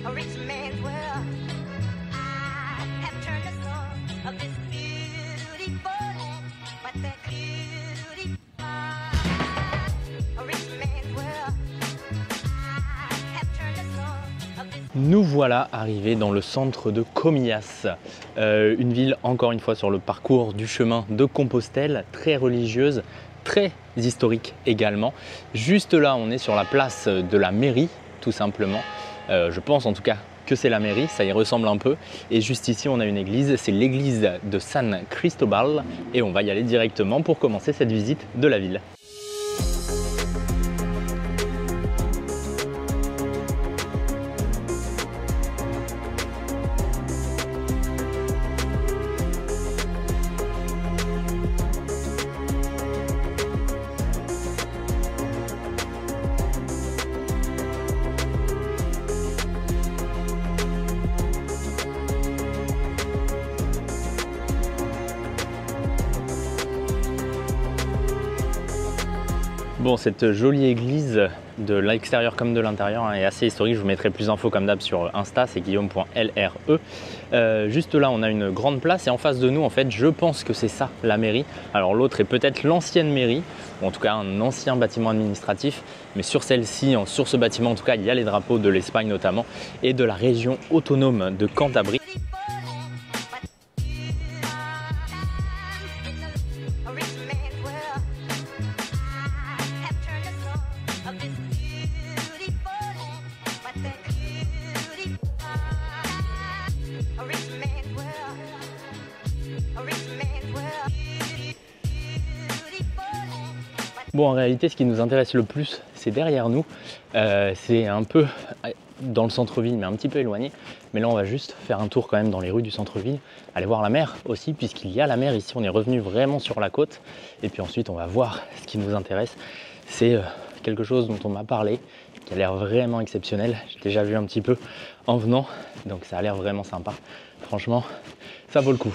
a rich man's world. I have turned the soul of this beautiful land, but that beauty, a rich man's world. I have turned the soul of this. Nous voilà arrivés dans le centre de Comillas, une ville encore une fois sur le parcours du chemin de Compostelle, très religieuse, très historique également. Juste là, on est sur la place de la mairie, tout simplement. Je pense en tout cas que c'est la mairie, ça y ressemble un peu. Et juste ici, on a une église, c'est l'église de San Cristobal. Et on va y aller directement pour commencer cette visite de la ville. Bon, cette jolie église de l'extérieur comme de l'intérieur est assez historique. Je vous mettrai plus d'infos comme d'hab sur Insta, c'est guillaume.lre. Juste là, on a une grande place et en face de nous, en fait, je pense que c'est ça la mairie. Alors l'autre est peut-être l'ancienne mairie, ou en tout cas un ancien bâtiment administratif. Mais sur celle-ci, sur ce bâtiment en tout cas, il y a les drapeaux de l'Espagne notamment et de la région autonome de Cantabrie. Bon, en réalité, ce qui nous intéresse le plus, c'est derrière nous. C'est un peu dans le centre-ville, mais un petit peu éloigné. Mais là, on va juste faire un tour quand même dans les rues du centre-ville, aller voir la mer aussi, puisqu'il y a la mer ici. On est revenu vraiment sur la côte. Et puis ensuite, on va voir ce qui nous intéresse. C'est quelque chose dont on m'a parlé, qui a l'air vraiment exceptionnel. J'ai déjà vu un petit peu en venant, donc ça a l'air vraiment sympa. Franchement, ça vaut le coup.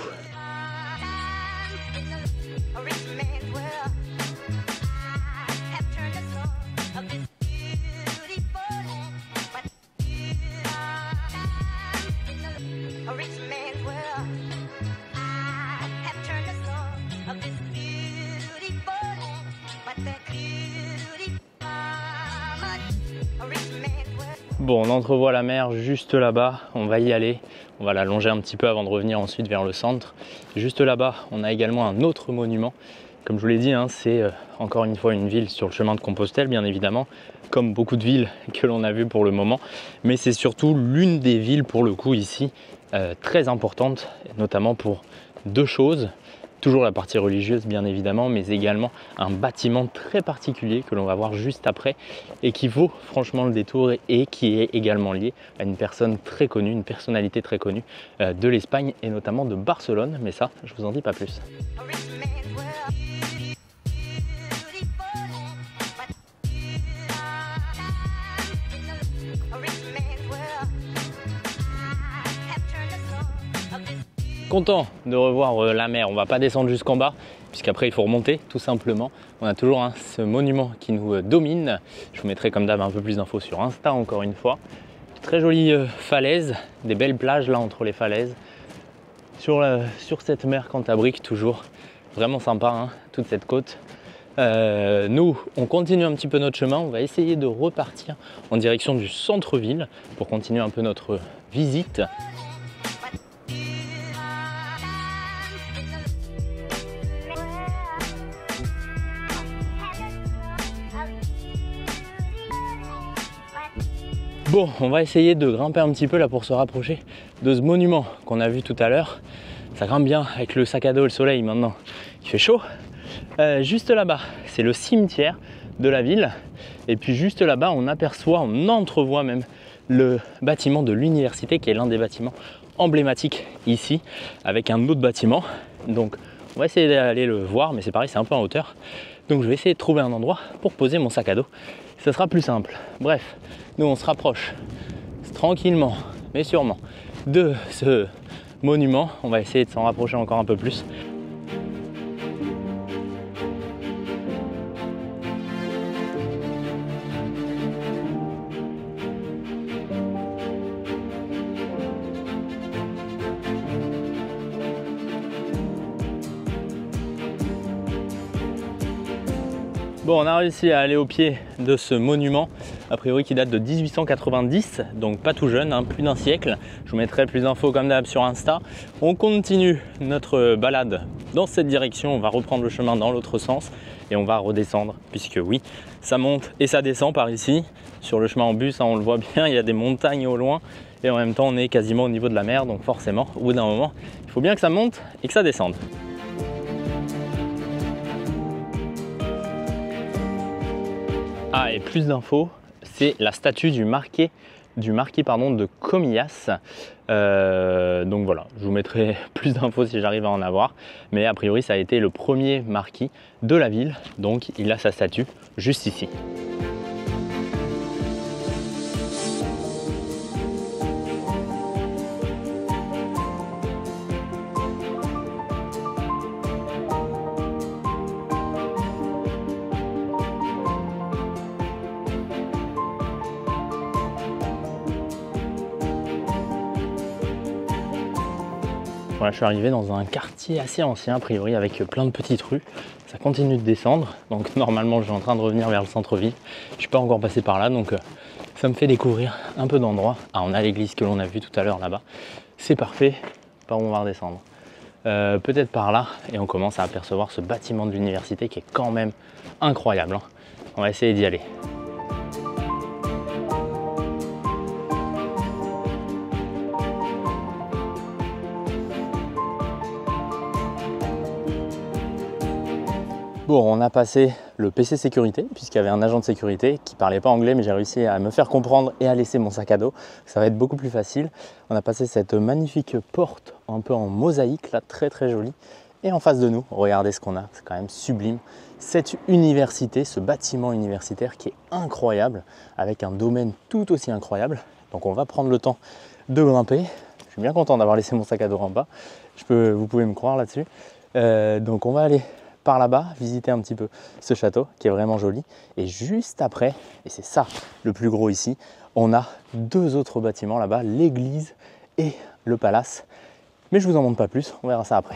Bon, on entrevoit la mer juste là-bas, on va y aller, on va la longer un petit peu avant de revenir ensuite vers le centre. Juste là-bas, on a également un autre monument. Comme je vous l'ai dit, c'est encore une fois une ville sur le chemin de Compostelle, bien évidemment, comme beaucoup de villes que l'on a vues pour le moment. Mais c'est surtout l'une des villes, pour le coup, ici, très importante, notamment pour deux choses. Toujours la partie religieuse bien évidemment, mais également un bâtiment très particulier que l'on va voir juste après et qui vaut franchement le détour et qui est également lié à une personne très connue, une personnalité très connue de l'Espagne et notamment de Barcelone, mais ça je vous en dis pas plus. Content de revoir la mer, on va pas descendre jusqu'en bas puisqu'après il faut remonter tout simplement. On a toujours ce monument qui nous domine. Je vous mettrai comme d'hab un peu plus d'infos sur Insta encore une fois. Très jolie falaise, des belles plages là entre les falaises. Sur cette mer cantabrique toujours, vraiment sympa toute cette côte. Nous, on continue un petit peu notre chemin, on va essayer de repartir en direction du centre-ville pour continuer un peu notre visite. Bon, on va essayer de grimper un petit peu là pour se rapprocher de ce monument qu'on a vu tout à l'heure. Ça grimpe bien avec le sac à dos et le soleil maintenant, il fait chaud. Juste là-bas, c'est le cimetière de la ville. Et puis juste là-bas, on entrevoit même le bâtiment de l'université qui est l'un des bâtiments emblématiques ici avec un autre bâtiment. Donc on va essayer d'aller le voir, mais c'est pareil, c'est un peu en hauteur. Donc je vais essayer de trouver un endroit pour poser mon sac à dos. Ce sera plus simple. Bref, nous on se rapproche tranquillement mais sûrement de ce monument. On va essayer de s'en rapprocher encore un peu plus. Bon, on a réussi à aller au pied de ce monument, a priori qui date de 1890, donc pas tout jeune, hein, plus d'un siècle. Je vous mettrai plus d'infos comme d'hab sur Insta. On continue notre balade dans cette direction, on va reprendre le chemin dans l'autre sens et on va redescendre, puisque oui, ça monte et ça descend par ici. Sur le chemin en bus, hein, on le voit bien, il y a des montagnes au loin et en même temps on est quasiment au niveau de la mer, donc forcément, au bout d'un moment, il faut bien que ça monte et que ça descende. Ah, et plus d'infos, c'est la statue du marquis de Comillas. Donc voilà, je vous mettrai plus d'infos si j'arrive à en avoir. Mais a priori, ça a été le premier marquis de la ville. Donc il a sa statue juste ici. Voilà, je suis arrivé dans un quartier assez ancien a priori avec plein de petites rues. Ça continue de descendre, donc normalement je suis en train de revenir vers le centre-ville. Je suis pas encore passé par là, donc ça me fait découvrir un peu d'endroits. Ah, on a l'église que l'on a vue tout à l'heure là-bas. C'est parfait, par où on va redescendre. Peut-être par là, et on commence à apercevoir ce bâtiment de l'université qui est quand même incroyable, hein. On va essayer d'y aller. Bon, on a passé le PC sécurité, puisqu'il y avait un agent de sécurité qui ne parlait pas anglais, mais j'ai réussi à me faire comprendre et à laisser mon sac à dos. Ça va être beaucoup plus facile. On a passé cette magnifique porte un peu en mosaïque, là, très très jolie. Et en face de nous, regardez ce qu'on a, c'est quand même sublime. Cette université, ce bâtiment universitaire qui est incroyable, avec un domaine tout aussi incroyable. Donc on va prendre le temps de grimper. Je suis bien content d'avoir laissé mon sac à dos en bas. Vous pouvez me croire là-dessus. Donc on va aller par là-bas, visiter un petit peu ce château qui est vraiment joli. Et juste après, et c'est ça le plus gros ici, on a deux autres bâtiments là-bas, l'église et le palace. Mais je vous en montre pas plus, on verra ça après.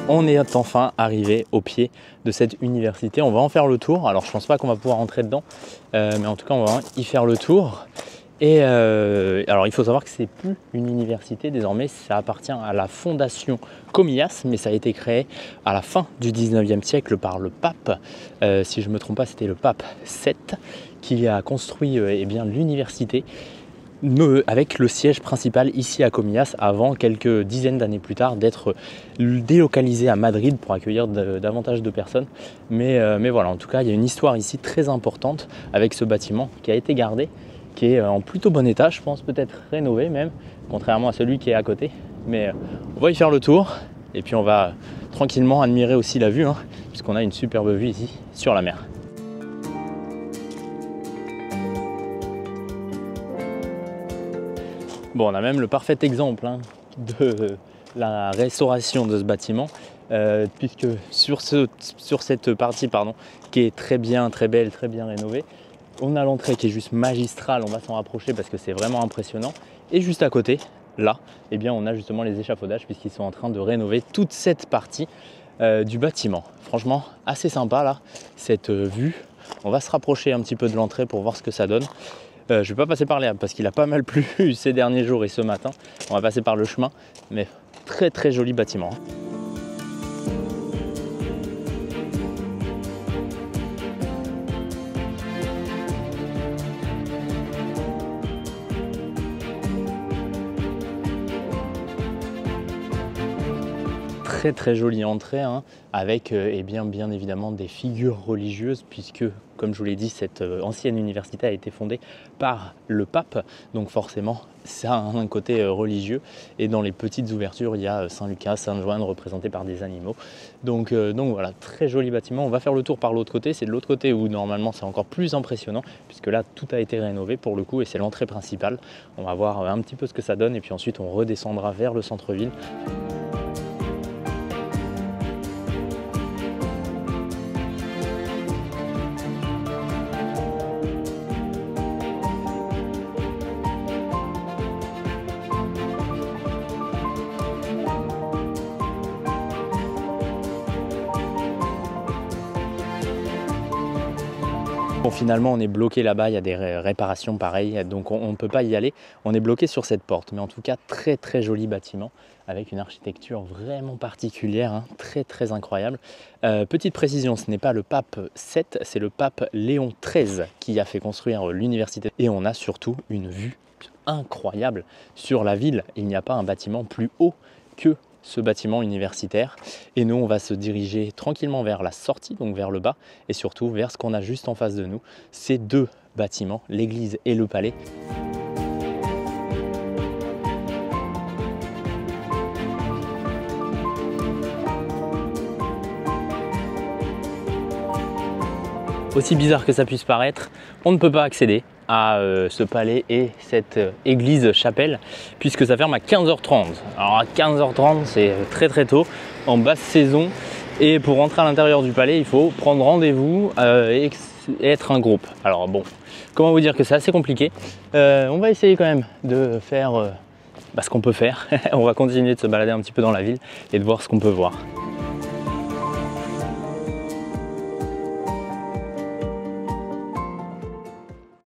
On est enfin arrivé au pied de cette université. On va en faire le tour. Alors je pense pas qu'on va pouvoir entrer dedans, mais en tout cas on va y faire le tour. Et alors il faut savoir que c'est plus une université désormais, ça appartient à la fondation Comillas, mais ça a été créé à la fin du 19e siècle par le pape. Si je ne me trompe pas, c'était le pape VII qui a construit l'université avec le siège principal ici à Comillas avant quelques dizaines d'années plus tard d'être délocalisé à Madrid pour accueillir davantage de personnes. Mais voilà, en tout cas il y a une histoire ici très importante avec ce bâtiment qui a été gardé, qui est en plutôt bon état, je pense peut-être rénové même, contrairement à celui qui est à côté. Mais on va y faire le tour et puis on va tranquillement admirer aussi la vue, hein, puisqu'on a une superbe vue ici sur la mer. Bon, on a même le parfait exemple, hein, de la restauration de ce bâtiment, puisque sur cette partie qui est très belle, très bien rénovée, on a l'entrée qui est juste magistrale, on va s'en rapprocher parce que c'est vraiment impressionnant. Et juste à côté, là, eh bien, on a justement les échafaudages puisqu'ils sont en train de rénover toute cette partie du bâtiment. Franchement, assez sympa là, cette vue. On va se rapprocher un petit peu de l'entrée pour voir ce que ça donne. Je ne vais pas passer par là parce qu'il a pas mal plu ces derniers jours et ce matin. On va passer par le chemin, mais très très joli bâtiment. Très jolie entrée, hein, avec bien évidemment des figures religieuses puisque, comme je vous l'ai dit, cette ancienne université a été fondée par le pape, donc forcément ça a un côté religieux. Et dans les petites ouvertures, il y a Saint Lucas, Sainte Joanne représentés par des animaux. Donc voilà, très joli bâtiment. On va faire le tour par l'autre côté. C'est de l'autre côté où normalement c'est encore plus impressionnant puisque là tout a été rénové pour le coup et c'est l'entrée principale. On va voir un petit peu ce que ça donne et puis ensuite on redescendra vers le centre-ville. Bon, finalement, on est bloqué là-bas, il y a des réparations pareilles, donc on ne peut pas y aller. On est bloqué sur cette porte, mais en tout cas, très très joli bâtiment avec une architecture vraiment particulière, hein, très très incroyable. Petite précision, ce n'est pas le pape VII, c'est le pape Léon XIII qui a fait construire l'université. Et on a surtout une vue incroyable sur la ville. Il n'y a pas un bâtiment plus haut que ce bâtiment universitaire, et nous on va se diriger tranquillement vers la sortie, donc vers le bas, et surtout vers ce qu'on a juste en face de nous, ces deux bâtiments, l'église et le palais. Aussi bizarre que ça puisse paraître, on ne peut pas accéder à ce palais et cette église chapelle puisque ça ferme à 15h30. Alors à 15h30 c'est très très tôt en basse saison, et pour rentrer à l'intérieur du palais il faut prendre rendez-vous et être un groupe. Alors bon, comment vous dire que c'est assez compliqué. On va essayer quand même de faire ce qu'on peut faire. On va continuer de se balader un petit peu dans la ville et de voir ce qu'on peut voir.